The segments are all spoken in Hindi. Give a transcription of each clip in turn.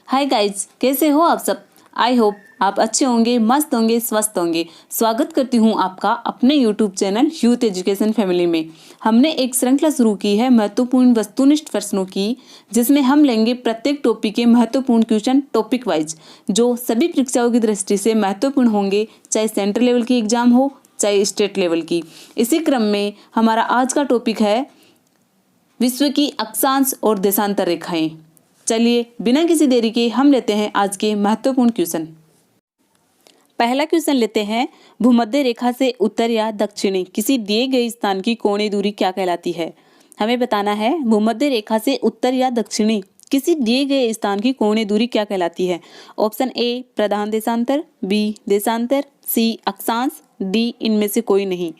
हाय गाइज, कैसे हो आप सब। आई होप आप अच्छे होंगे, मस्त होंगे, स्वस्थ होंगे। स्वागत करती हूँ आपका अपने YouTube channel youth education family में। हमने एक श्रृंखला शुरू की है महत्वपूर्ण वस्तुनिष्ठ प्रश्नों की, जिसमें हम लेंगे प्रत्येक टॉपिक के महत्वपूर्ण क्वेश्चन टॉपिक वाइज, जो सभी परीक्षाओं की दृष्टि से महत्वपूर्ण होंगे, चाहे सेंट्रल लेवल की एग्जाम हो चाहे स्टेट लेवल की। इसी क्रम में हमारा आज का टॉपिक है विश्व की अक्षांश और देशांतर रेखाएं। चलिए बिना किसी देरी के हम लेते हैं आज के महत्वपूर्ण क्वेश्चन। पहला क्वेश्चन लेते हैं, भूमध्य रेखा से उत्तर या दक्षिणी किसी दिए गए स्थान की कोणीय दूरी क्या कहलाती है। हमें बताना है भूमध्य रेखा से उत्तर या दक्षिणी किसी दिए गए स्थान की कोणीय दूरी क्या कहलाती है। ऑप्शन ए प्रधान देशांतर, बी देशांतर, सी अक्षांश, डी इनमें से कोई नहीं।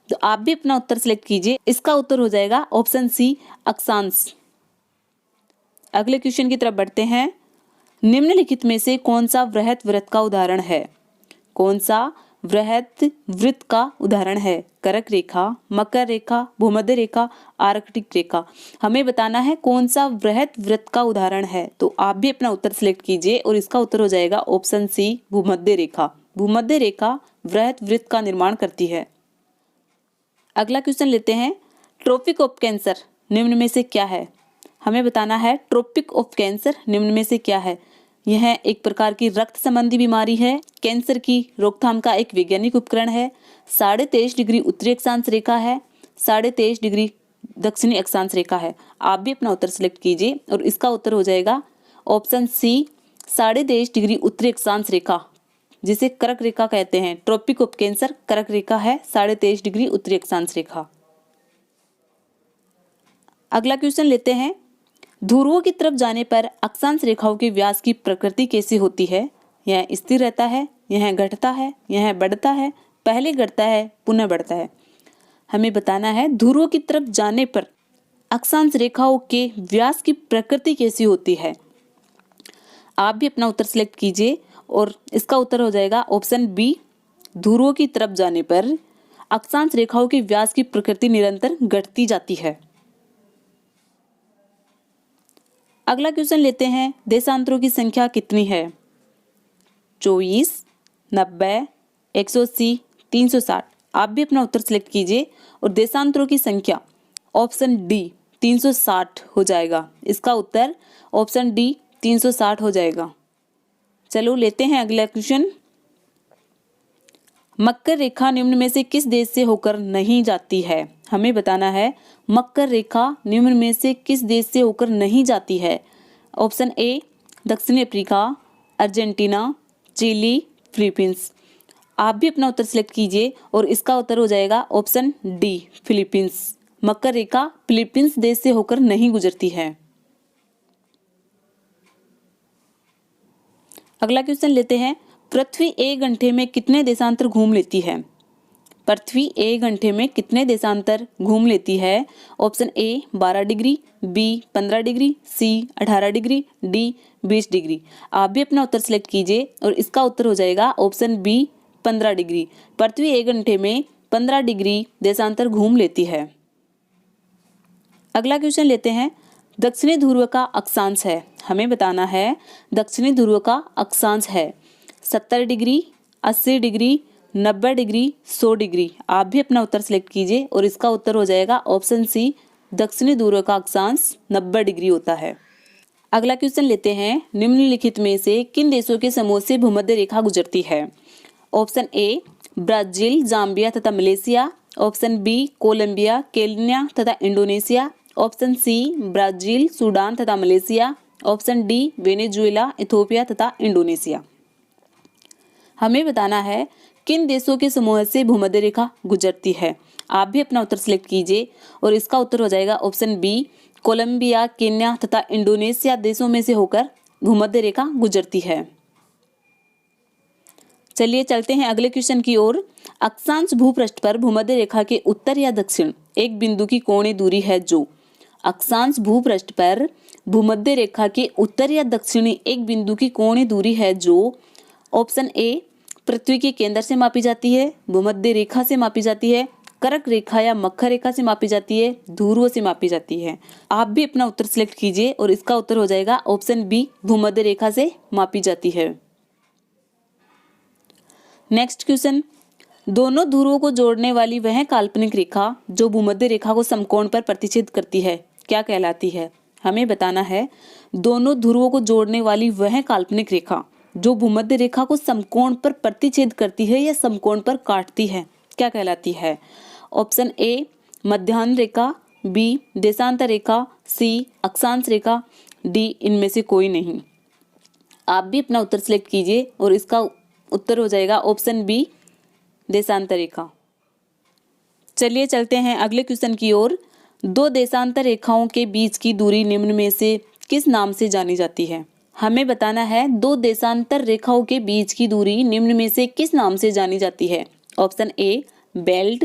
तो आप भी अपना उत्तर सिलेक्ट कीजिए। इसका उत्तर हो जाएगा ऑप्शन सी अक्षांश। अगले क्वेश्चन की तरफ बढ़ते हैं। निम्नलिखित में से कौन सा वृहत वृत्त का उदाहरण है। कौन सा वृहत वृत्त का उदाहरण है। कर्क रेखा, मकर रेखा, भूमध्य रेखा, आर्कटिक रेखा। हमें बताना है कौन सा वृहत वृत्त का उदाहरण है। तो आप भी अपना उत्तर सिलेक्ट कीजिए और इसका उत्तर हो जाएगा ऑप्शन सी भूमध्य रेखा। भूमध्य रेखा वृहत वृत्त का निर्माण करती है। अगला क्वेश्चन लेते हैं, ट्रॉपिक ऑफ कैंसर निम्न में से क्या है। हमें बताना है ट्रॉपिक ऑफ कैंसर निम्न में से क्या है। यह एक प्रकार की रक्त संबंधी बीमारी है। कैंसर की रोकथाम का एक वैज्ञानिक उपकरण है। 23.5 डिग्री उत्तरी अक्षांश रेखा है, 23.5 डिग्री दक्षिणी अक्षांश रेखा है। आप भी अपना उत्तर सिलेक्ट कीजिए और इसका उत्तर हो जाएगा ऑप्शन सी 23.5 डिग्री उत्तरी अक्षांश रेखा, जिसे कर्क रेखा कहते हैं। ट्रॉपिक ऑफ कैंसर कर्क रेखा है, 23.5 डिग्री उत्तरी अक्षांश रेखा। अगला क्वेश्चन लेते हैं, ध्रुवों की तरफ जाने पर अक्षांश रेखाओं के व्यास की प्रकृति कैसी होती है। यह स्थिर रहता है, यह घटता है, यह बढ़ता है, पहले घटता है पुनः बढ़ता है। हमें बताना है ध्रुवों की तरफ जाने पर अक्षांश रेखाओं के व्यास की प्रकृति कैसी होती है। आप भी अपना उत्तर सिलेक्ट कीजिए और इसका उत्तर हो जाएगा ऑप्शन बी ध्रुवों की तरफ जाने पर अक्षांश रेखाओं के व्यास की प्रकृति निरंतर घटती जाती है। अगला क्वेश्चन लेते हैं, देशांतरों की संख्या कितनी है। 24, 90, 180, 360। आप भी अपना उत्तर सिलेक्ट कीजिए और देशांतरों की संख्या ऑप्शन डी 360 हो जाएगा। इसका उत्तर ऑप्शन डी 360 हो जाएगा। चलो लेते हैं अगला क्वेश्चन, मकर रेखा निम्न में से किस देश से होकर नहीं जाती है। हमें बताना है मकर रेखा निम्न में से किस देश से होकर नहीं जाती है। ऑप्शन ए दक्षिणी अफ्रीका, अर्जेंटीना, चिली, फिलीपींस। आप भी अपना उत्तर सिलेक्ट कीजिए और इसका उत्तर हो जाएगा ऑप्शन डी फिलीपींस। मकर रेखा फिलीपींस देश से होकर नहीं गुजरती है। अगला क्वेश्चन लेते हैं, पृथ्वी 1 घंटे में कितने देशांतर घूम लेती है। पृथ्वी 1 घंटे में कितने देशांतर घूम लेती है। Option A 12 degree, B 15 degree, C 18 degree, D 20 degree. आप भी अपना उत्तर सिलेक्ट कीजिए और इसका उत्तर हो जाएगा ऑप्शन बी 15 डिग्री। पृथ्वी 1 घंटे में 15 डिग्री देशांतर घूम लेती है। अगला क्वेश्चन लेते हैं, दक्षिणी ध्रुव का अक्षांश है। हमें बताना है दक्षिणी ध्रुव का अक्षांश है 70 डिग्री, 80 डिग्री, 90 डिग्री, 100 डिग्री। आप भी अपना उत्तर सिलेक्ट कीजिए और इसका उत्तर हो जाएगा ऑप्शन सी दक्षिणी ध्रुव का अक्षांश 90 डिग्री होता है। अगला क्वेश्चन लेते हैं, निम्नलिखित में से किन देशों के समूह से भूमध्य रेखा गुजरती है। ऑप्शन ए ब्राजील, जाम्बिया तथा Malaysia. Option B Colombia, Kenya तथा Indonesia. Option C Brazil, Sudan तथा Malaysia. Option D Venezuela, Ethiopia तथा इंडोनेशिया। हमें बताना है किन देशों के समूह से भूमध्य रेखा गुजरती है। आप भी अपना उत्तर सिलेक्ट कीजिए और इसका उत्तर हो जाएगा ऑप्शन बी कोलंबिया, केन्या तथा इंडोनेशिया देशों में से होकर भूमध्य रेखा गुजरती है। चलिए चलते हैं अगले क्वेश्चन की ओर। अक्षांश भूपृष्ठ पर भूमध्य रेखा के उत्तर या दक्षिण एक बिंदु की कोणीय दूरी है जो। अक्षांश भूपृष्ठ पर भूमध्य रेखा के उत्तर या दक्षिणी एक बिंदु की कोणीय दूरी है जो। ऑप्शन ए पृथ्वी के केंद्र से मापी जाती है, भूमध्य रेखा से मापी जाती है, कर्क रेखा या मकर रेखा से मापी जाती है, ध्रुव से मापी जाती है। आप भी अपना उत्तर सिलेक्ट कीजिए और इसका उत्तर हो जाएगा ऑप्शन बी, भूमध्य रेखा से मापी जाती है। नेक्स्ट क्वेश्चन, दोनों ध्रुवों को जोड़ने वाली वह काल्पनिक रेखा जो भूमध्य रेखा को समकोण पर प्रतिच्छेद करती है क्या कहलाती है? हमें बताना है दोनों ध्रुवों को जोड़ने वाली वह काल्पनिक रेखा जो भूमध्य रेखा को समकोण पर प्रतिच्छेद करती है या समकोण पर काटती है क्या कहलाती है? ऑप्शन ए मध्याह्न रेखा, बी देशांतर रेखा, सी अक्षांश रेखा, डी इनमें से कोई नहीं। आप भी अपना उत्तर सिलेक्ट कीजिए और इसका उत्तर हो जाएगा ऑप्शन बी, देशांतर रेखा। चलिए चलते हैं अगले क्वेश्चन की ओर। दो देशांतर रेखाओं के बीच की दूरी निम्न में से किस नाम से जानी जाती है? हमें बताना है दो देशांतर रेखाओं के बीच की दूरी निम्न में से किस नाम से जानी जाती है? ऑप्शन ए बेल्ट,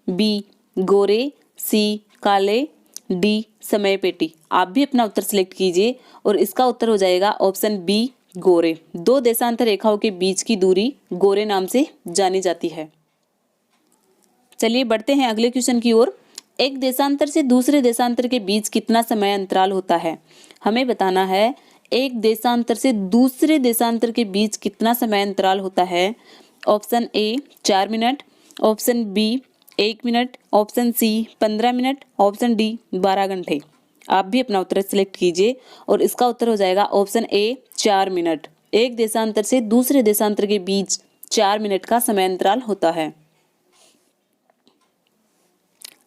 बी गोरे, सी काले, डी समय पेटी। आप भी अपना उत्तर सिलेक्ट कीजिए और इसका उत्तर हो जाएगा ऑप्शन बी, गोरे। दो देशांतर रेखाओं के बीच की दूरी गोरे नाम से जानी जाती है। चलिए बढ़ते हैं अगले क्वेश्चन की ओर। एक देशांतर से दूसरे देशांतर के बीच कितना समय अंतराल होता है? हमें बताना है एक देशांतर से दूसरे देशांतर के बीच कितना समय अंतराल होता है? Option A 4 minute, option B 1 minute, option C 15 minute, option D 12 घंटे। आप भी अपना उत्तर सिलेक्ट कीजिए और इसका उत्तर हो जाएगा ऑप्शन ए 4 मिनट। एक देशांतर से दूसरे देशांतर के बीच 4 मिनट का समय अंतराल होता है।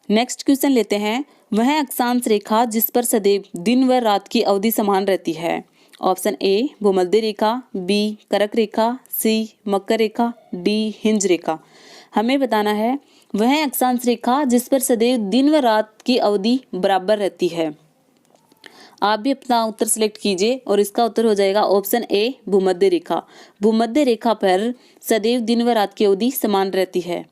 नेक्स्ट क्वेश्चन लेते हैं, वह अक्षांश रेखा जिस पर सदैव दिन व रात की अवधि समान रहती है? ऑप्शन ए भूमध्य रेखा, बी कर्क रेखा, सी मकर रेखा, डी हिंज रेखा। हमें बताना है वह अक्षांश रेखा जिस पर सदैव दिन व रात की अवधि बराबर रहती है। आप भी अपना उत्तर सिलेक्ट कीजिए और इसका उत्तर हो जाएगा ऑप्शन ए भूमध्य रेखा। भूमध्य रेखा पर सदैव दिन व रात की अवधि समान रहती है।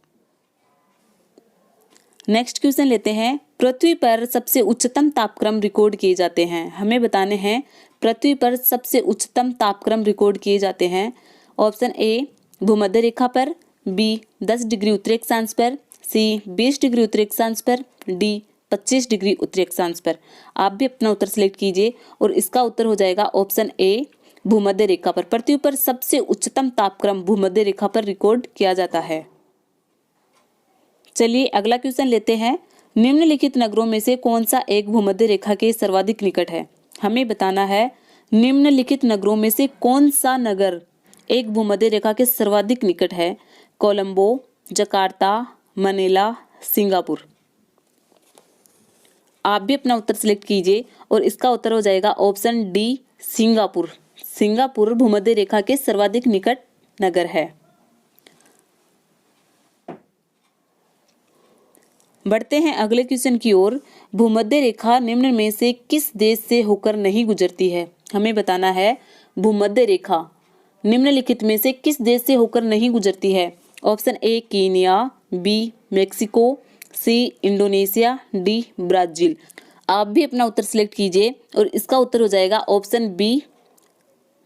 नेक्स्ट क्वेश्चन लेते हैं, पृथ्वी पर सबसे उच्चतम तापक्रम रिकॉर्ड किए जाते हैं? हमें बताने हैं पृथ्वी पर सबसे उच्चतम तापक्रम रिकॉर्ड किए जाते हैं। ऑप्शन ए भूमध्य रेखा पर, बी 10 डिग्री उत्तरी अक्षांश पर, सी 20 डिग्री उत्तरी अक्षांश पर, डी 25 डिग्री उत्तरी अक्षांश पर। आप भी अपना उत्तर सिलेक्ट कीजिए और इसका उत्तर हो जाएगा ऑप्शन ए भूमध्य रेखा पर। पृथ्वी पर सबसे उच्चतम तापक्रम भूमध्य रेखा पर रिकॉर्ड किया जाता है। चलिए अगला क्वेश्चन लेते हैं, निम्नलिखित नगरों में से कौन सा एक भूमध्य रेखा के सर्वाधिक निकट है? हमें बताना है निम्नलिखित नगरों में से कौन सा नगर एक भूमध्य रेखा के सर्वाधिक निकट है? Colombo, Jakarta, Manila, Singapore. आप भी अपना उत्तर सिलेक्ट कीजिए और इसका उत्तर हो जाएगा ऑप्शन डी सिंगापुर। सिंगापुर भूमध्य रेखा के सर्वाधिक निकट नगर है। बढ़ते हैं अगले क्वेश्चन की ओर। भूमध्य रेखा निम्न में से किस देश से होकर नहीं गुजरती है? हमें बताना है भूमध्य रेखा निम्नलिखित में से किस देश से होकर नहीं गुजरती है? Option A Kenya, B Mexico, C Indonesia, D Brazil. आप भी अपना उत्तर सिलेक्ट कीजिए और इसका उत्तर हो जाएगा ऑप्शन बी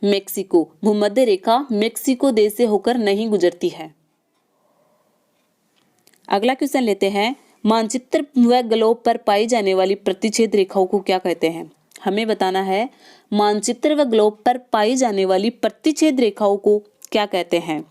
मेक्सिको। भूमध्य रेखा मेक्सिको देश से होकर नहीं गुजरती है। अगला क्वेश्चन लेते हैं, मानचित्र व ग्लोब पर पाई जाने वाली प्रतिच्छेद रेखाओं को क्या कहते हैं? हमें बताना है मानचित्र व ग्लोब पर पाई जाने वाली प्रतिच्छेद रेखाओं को क्या कहते हैं?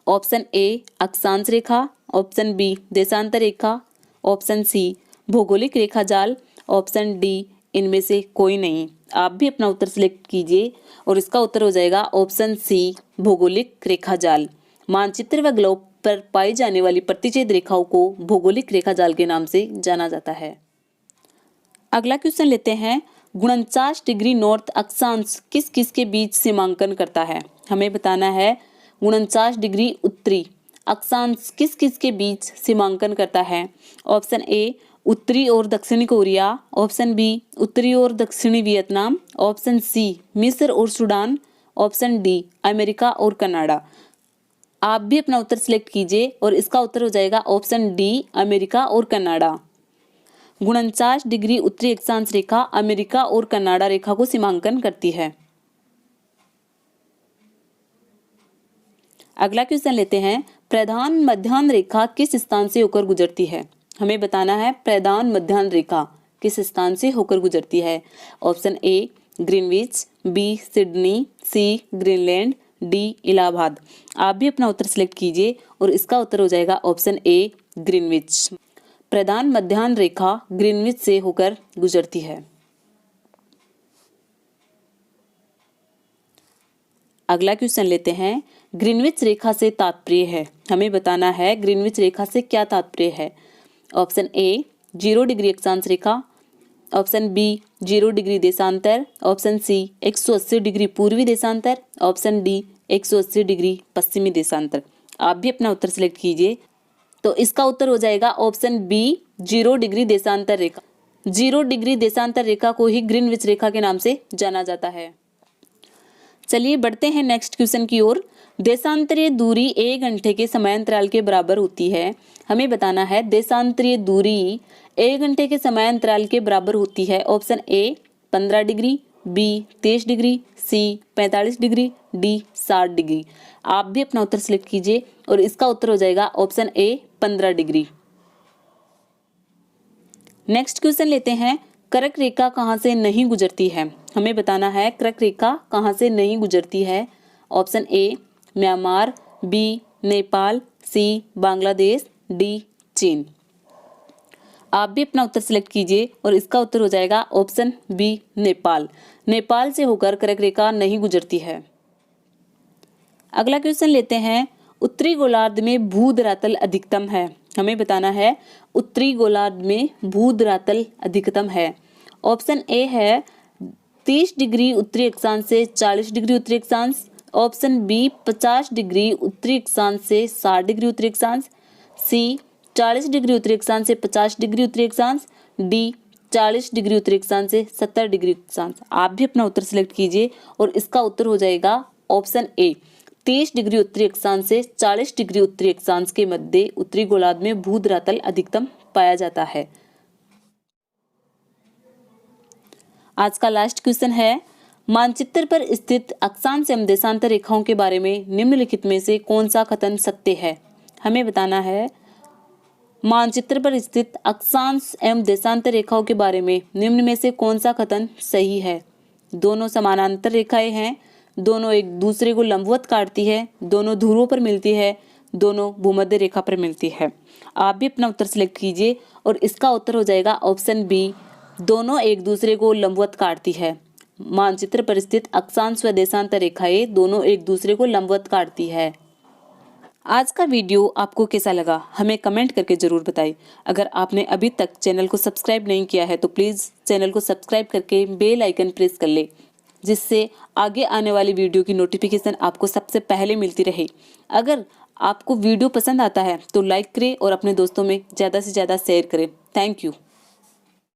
ऑप्शन ए अक्षांश रेखा, ऑप्शन बी देशांतर रेखा, ऑप्शन सी भौगोलिक रेखा जाल, ऑप्शन डी इनमें से कोई नहीं। आप भी अपना उत्तर सिलेक्ट कीजिए और इसका उत्तर हो जाएगा ऑप्शन सी भौगोलिक रेखा जाल। मानचित्र व ग्लोब पर पाई जाने वाली प्रतिच्छेद रेखाओं को भौगोलिक रेखा जाल के नाम से जाना जाता है। अगला क्वेश्चन लेते हैं, 49 डिग्री नॉर्थ अक्षांश किस किस के बीच सीमांकन करता है? हमें बताना है 49 डिग्री उत्तरी अक्षांश किस किस के बीच सीमांकन करता है? ऑप्शन ए उत्तरी और दक्षिणी कोरिया, ऑप्शन बी उत्तरी और दक्षिणी वियतनाम, ऑप्शन सी मिस्र और सूडान, ऑप्शन डी अमेरिका और कनाडा। आप भी अपना उत्तर सिलेक्ट कीजिए और इसका उत्तर हो जाएगा ऑप्शन डी अमेरिका और कनाडा। 49 डिग्री उत्तरी अक्षांश रेखा अमेरिका और कनाडा रेखा को सीमांकन करती है। अगला क्वेश्चन लेते हैं, प्रधान मध्याह्न रेखा किस स्थान से होकर गुजरती है? हमें बताना है प्रधान मध्याह्न रेखा किस स्थान से होकर गुजरती है। Option A Greenwich, B Sydney, C Greenland, D Allahabad. आप भी अपना उत्तर सिलेक्ट कीजिए और इसका उत्तर हो जाएगा ऑप्शन ए ग्रीनविच। प्रधान मध्याह्न रेखा ग्रीनविच से होकर गुजरती है। अगला क्वेश्चन लेते हैं। ग्रीनविच रेखा से तात्पर्य है, हमें बताना है ग्रीनविच रेखा से क्या तात्पर्य है। ऑप्शन ए 0 डिग्री अक्षांश रेखा, ऑप्शन बी 0 डिग्री देशांतर, ऑप्शन सी 180 डिग्री पूर्वी देशांतर, ऑप्शन डी 180 डिग्री पश्चिमी देशांतर। आप भी अपना उत्तर सिलेक्ट कीजिए। तो इसका उत्तर हो जाएगा ऑप्शन बी 0 डिग्री देशांतर रेखा। 0 डिग्री देशांतर रेखा को ही ग्रीनविच रेखा के नाम से जाना जाता है। चलिए बढ़ते हैं नेक्स्ट क्वेश्चन की ओर। देशांतरीय दूरी 1 घंटे के समयांतराल के बराबर होती है। हमें बताना है देशांतरीय दूरी 1 घंटे के समयांतराल के बराबर होती है। Option A 15 degree, B 23 degree, C 45 degree, D 60 degree. आप भी अपना उत्तर सिलेक्ट कीजिए और इसका उत्तर हो जाएगा option A 15 degree. Next question लेते हैं। कर्क रेखा कहाँ से नहीं गुजरती है? हमें बताना है कर्क रेखा कहाँ से नहीं गुजरती है। Option A Myanmar, B Nepal, C Bangladesh, D चीन। आप भी अपना उत्तर सिलेक्ट कीजिए और इसका उत्तर हो जाएगा ऑप्शन बी नेपाल। नेपाल से होकर कर्क रेखा नहीं गुजरती है। अगला क्वेश्चन लेते हैं। उत्तरी गोलार्ध में भू धरातल अधिकतम है। हमें बताना है उत्तरी गोलार्ध में भू धरातल अधिकतम है। ऑप्शन ए है 30 डिग्री उत्तरी अक्षांश से 40 डिग्री उत्तरी अक्षांश, ऑप्शन बी 50 डिग्री उत्तरी अक्षांश से 60 डिग्री उत्तरी अक्षांश, सी 40 डिग्री उत्तरी अक्षांश से 50 डिग्री उत्तरी अक्षांश, डी 40 डिग्री उत्तरी अक्षांश से 70 डिग्री अक्षांश। आप भी अपना उत्तर सिलेक्ट कीजिए और इसका उत्तर हो जाएगा ऑप्शन ए 30 डिग्री उत्तरी अक्षांश से 40 डिग्री उत्तरी अक्षांश के मध्य उत्तरी गोलार्ध में भू धरातल अधिकतम पाया जाता है। आज का लास्ट क्वेश्चन है। मानचित्र पर स्थित अक्षांश एवं देशांतर रेखाओं के बारे में निम्नलिखित में से कौन सा कथन सत्य है? हमें बताना है मानचित्र पर स्थित अक्षांश एवं देशांतर रेखाओं के बारे में निम्न में से कौन सा कथन सही है? दोनों समानांतर रेखाएं हैं, दोनों एक दूसरे को लंबवत काटती है, दोनों ध्रुवों पर मिलती है, दोनों भूमध्य रेखा पर मिलती है। आप भी अपना उत्तर सिलेक्ट कीजिए और इसका उत्तर हो जाएगा ऑप्शन बी दोनों एक दूसरे को लंबवत काटती है। मानचित्र पर स्थित अक्षांश व देशांतर रेखाएं दोनों एक दूसरे को लंबवत काटती है। आज का वीडियो आपको कैसा लगा हमें कमेंट करके जरूर बताएं। अगर आपने अभी तक चैनल को सब्सक्राइब नहीं किया है तो प्लीज़ चैनल को सब्सक्राइब करके बेल आइकन प्रेस कर ले, जिससे आगे आने वाली वीडियो की नोटिफिकेशन आपको सबसे पहले मिलती रहे। अगर आपको वीडियो पसंद आता है तो लाइक करें और अपने दोस्तों में ज़्यादा से ज़्यादा शेयर करें। Thank you.